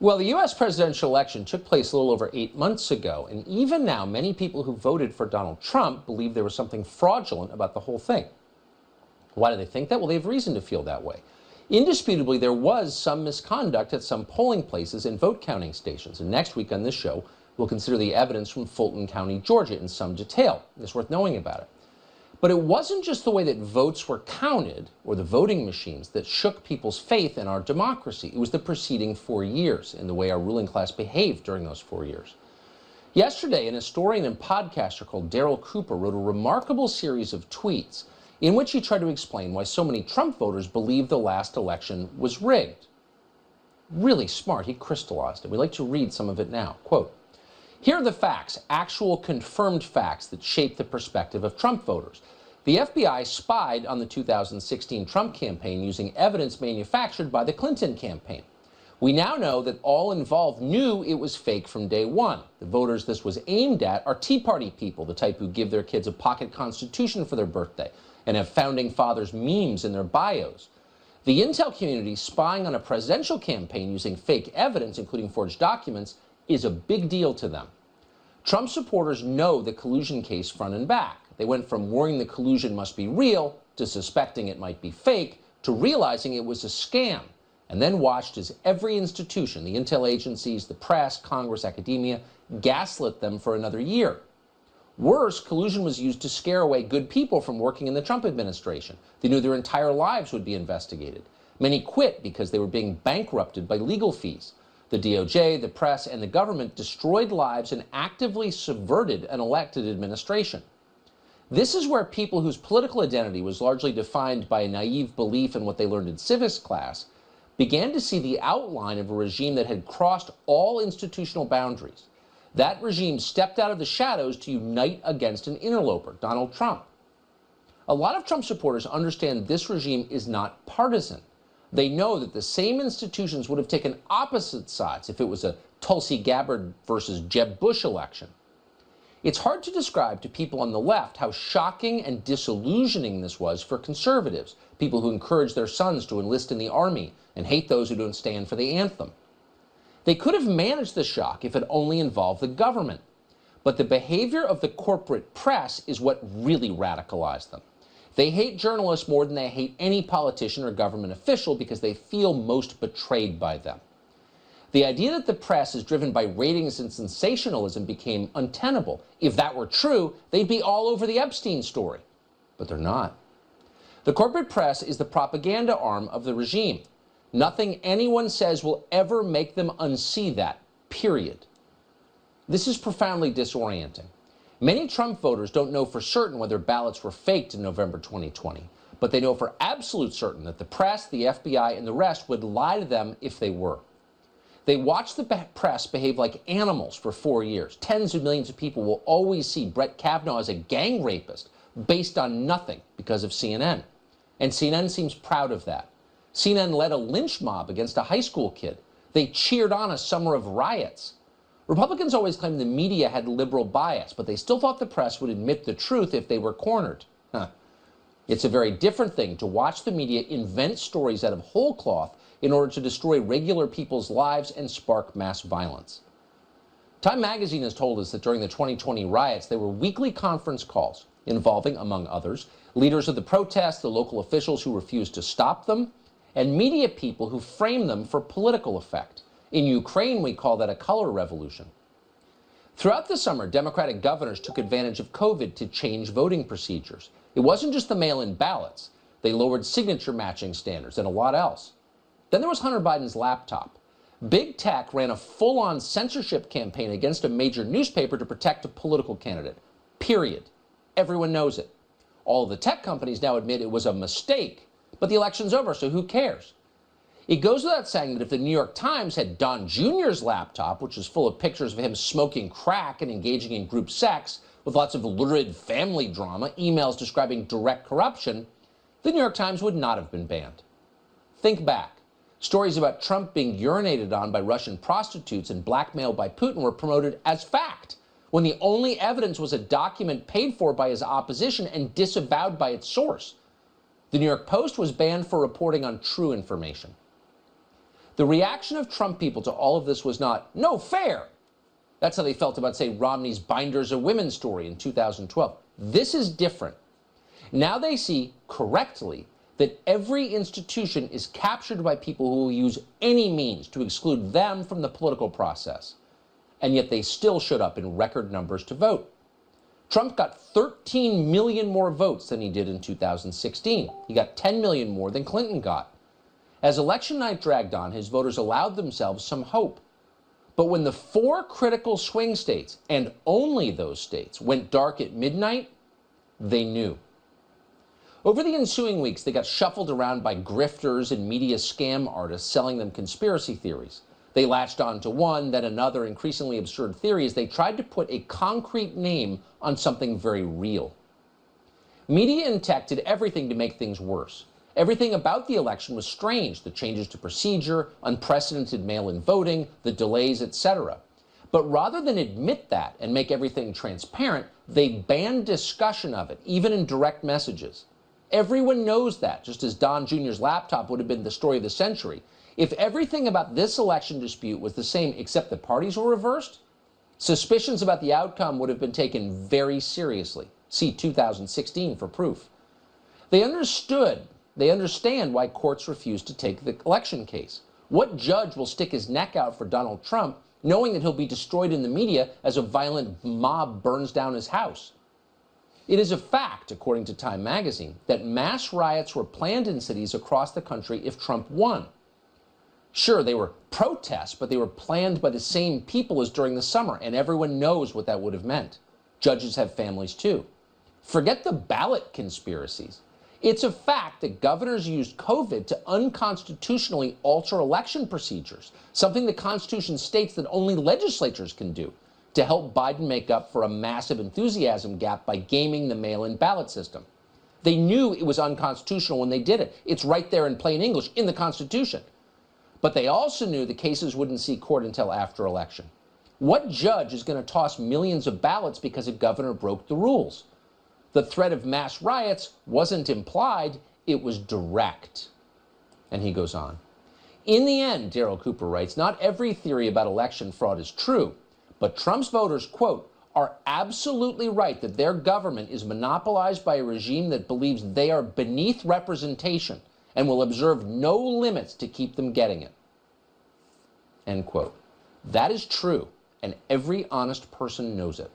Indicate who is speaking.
Speaker 1: Well, the U.S. presidential election took place a little over 8 months ago, and even now, many people who voted for Donald Trump believe there was something fraudulent about the whole thing. Why do they think that? Well, they have reason to feel that way. Indisputably, there was some misconduct at some polling places and vote counting stations, and next week on this show, we'll consider the evidence from Fulton County, Georgia, in some detail. It's worth knowing about it. But it wasn't just the way that votes were counted, or the voting machines, that shook people's faith in our democracy. It was the preceding 4 years and the way our ruling class behaved during those 4 years. Yesterday, an historian and podcaster called Daryl Cooper wrote a remarkable series of tweets in which he tried to explain why so many Trump voters believe the last election was rigged. Really smart. He crystallized it. We'd like to read some of it now. Quote, "Here are the facts, actual confirmed facts that shape the perspective of Trump voters. The FBI spied on the 2016 Trump campaign using evidence manufactured by the Clinton campaign. We now know that all involved knew it was fake from day one. The voters this was aimed at are Tea Party people, the type who give their kids a pocket constitution for their birthday and have founding fathers memes in their bios. The intel community spying on a presidential campaign using fake evidence, including forged documents, is a big deal to them. Trump supporters know the collusion case front and back. They went from worrying the collusion must be real to suspecting it might be fake to realizing it was a scam, and then watched as every institution, the intel agencies, the press, Congress, academia, gaslit them for another year. Worse, collusion was used to scare away good people from working in the Trump administration. They knew their entire lives would be investigated. Many quit because they were being bankrupted by legal fees. The DOJ, the press, and the government destroyed lives and actively subverted an elected administration. This is where people whose political identity was largely defined by a naive belief in what they learned in civics class began to see the outline of a regime that had crossed all institutional boundaries. That regime stepped out of the shadows to unite against an interloper, Donald Trump. A lot of Trump supporters understand this regime is not partisan. They know that the same institutions would have taken opposite sides if it was a Tulsi Gabbard versus Jeb Bush election. It's hard to describe to people on the left how shocking and disillusioning this was for conservatives, people who encourage their sons to enlist in the army and hate those who don't stand for the anthem. They could have managed the shock if it only involved the government. But the behavior of the corporate press is what really radicalized them. They hate journalists more than they hate any politician or government official because they feel most betrayed by them. The idea that the press is driven by ratings and sensationalism became untenable. If that were true, they'd be all over the Epstein story. But they're not. The corporate press is the propaganda arm of the regime. Nothing anyone says will ever make them unsee that, period. This is profoundly disorienting. Many Trump voters don't know for certain whether ballots were faked in November 2020, but they know for absolute certain that the press, the FBI, and the rest would lie to them if they were. They watched the press behave like animals for 4 years. Tens of millions of people will always see Brett Kavanaugh as a gang rapist based on nothing because of CNN. And CNN seems proud of that. CNN led a lynch mob against a high school kid. They cheered on a summer of riots. Republicans always claimed the media had liberal bias, but they still thought the press would admit the truth if they were cornered. It's a very different thing to watch the media invent stories out of whole cloth in order to destroy regular people's lives and spark mass violence. Time magazine has told us that during the 2020 riots, there were weekly conference calls involving, among others, leaders of the protests, the local officials who refused to stop them, and media people who framed them for political effect. In Ukraine, we call that a color revolution. Throughout the summer, Democratic governors took advantage of COVID to change voting procedures. It wasn't just the mail-in ballots. They lowered signature matching standards and a lot else. Then there was Hunter Biden's laptop. Big Tech ran a full-on censorship campaign against a major newspaper to protect a political candidate. Period. Everyone knows it. All of the tech companies now admit it was a mistake, but the election's over, so who cares? It goes without saying that if the New York Times had Don Jr.'s laptop, which is full of pictures of him smoking crack and engaging in group sex, with lots of lurid family drama, emails describing direct corruption, the New York Times would not have been banned. Think back. Stories about Trump being urinated on by Russian prostitutes and blackmailed by Putin were promoted as fact, when the only evidence was a document paid for by his opposition and disavowed by its source. The New York Post was banned for reporting on true information. The reaction of Trump people to all of this was not, no fair. That's how they felt about, say, Romney's Binders of Women story in 2012. This is different. Now they see, correctly, that every institution is captured by people who will use any means to exclude them from the political process. And yet they still showed up in record numbers to vote. Trump got 13 million more votes than he did in 2016. He got 10 million more than Clinton got. As election night dragged on, his voters allowed themselves some hope. But when the 4 critical swing states, and only those states, went dark at midnight, they knew. Over the ensuing weeks, they got shuffled around by grifters and media scam artists selling them conspiracy theories. They latched on to one, then another increasingly absurd theory as they tried to put a concrete name on something very real. Media and tech did everything to make things worse. Everything about the election was strange, the changes to procedure, unprecedented mail-in voting, the delays, etc. But rather than admit that and make everything transparent, they banned discussion of it, even in direct messages. Everyone knows that, just as Don Jr.'s laptop would have been the story of the century. If everything about this election dispute was the same except the parties were reversed, suspicions about the outcome would have been taken very seriously. See 2016 for proof. They understand why courts refuse to take the election case. What judge will stick his neck out for Donald Trump knowing that he'll be destroyed in the media as a violent mob burns down his house? It is a fact, according to Time magazine, that mass riots were planned in cities across the country if Trump won. Sure, they were protests, but they were planned by the same people as during the summer, and everyone knows what that would have meant. Judges have families too. Forget the ballot conspiracies. It's a fact that governors used COVID to unconstitutionally alter election procedures, something the Constitution states that only legislatures can do, to help Biden make up for a massive enthusiasm gap by gaming the mail-in ballot system. They knew it was unconstitutional when they did it. It's right there in plain English in the Constitution. But they also knew the cases wouldn't see court until after election. What judge is going to toss millions of ballots because a governor broke the rules? The threat of mass riots wasn't implied, it was direct. And he goes on. In the end, Daryl Cooper writes, not every theory about election fraud is true, but Trump's voters, quote, are absolutely right that their government is monopolized by a regime that believes they are beneath representation and will observe no limits to keep them getting it. End quote. That is true, and every honest person knows it.